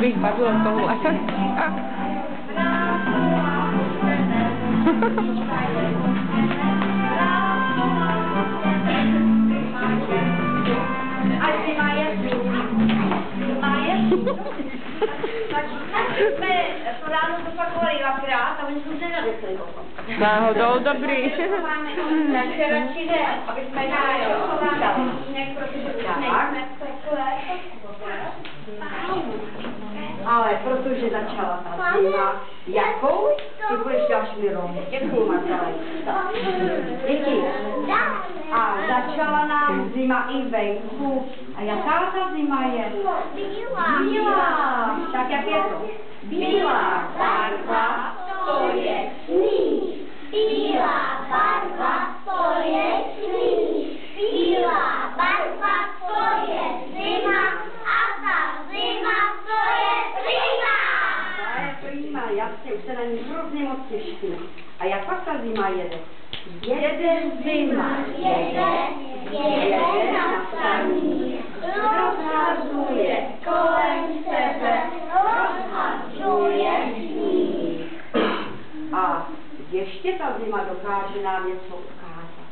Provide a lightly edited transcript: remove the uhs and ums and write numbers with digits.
bych padl od tohle. Jsme to ráno zopakovali dvakrát a oni jsme se nadechli. Náhodou dobrý. Takže radši ne, aby jsme dali jinak, protože už nejsme takové. Ale protože začala ta zima, jakou? Ty budeš další rok. Děkuju, Marcele. Děti. A začala nám zima i venku. A jaká ta zima je? Bílá. Tak jak je to? Bílá barva, to je sníh. Bílá barva, to je sníh. Bílá barva, to je zima. A ta zima, to je zima. To je zima, jasně, už se na ní hrozně moc těším. A jak pak ta zima jede? Jede zima, jede na staní, rozhazuje kolem sebe, rozhazuje sníh. A ještě ta zima dokáže nám něco ukázat.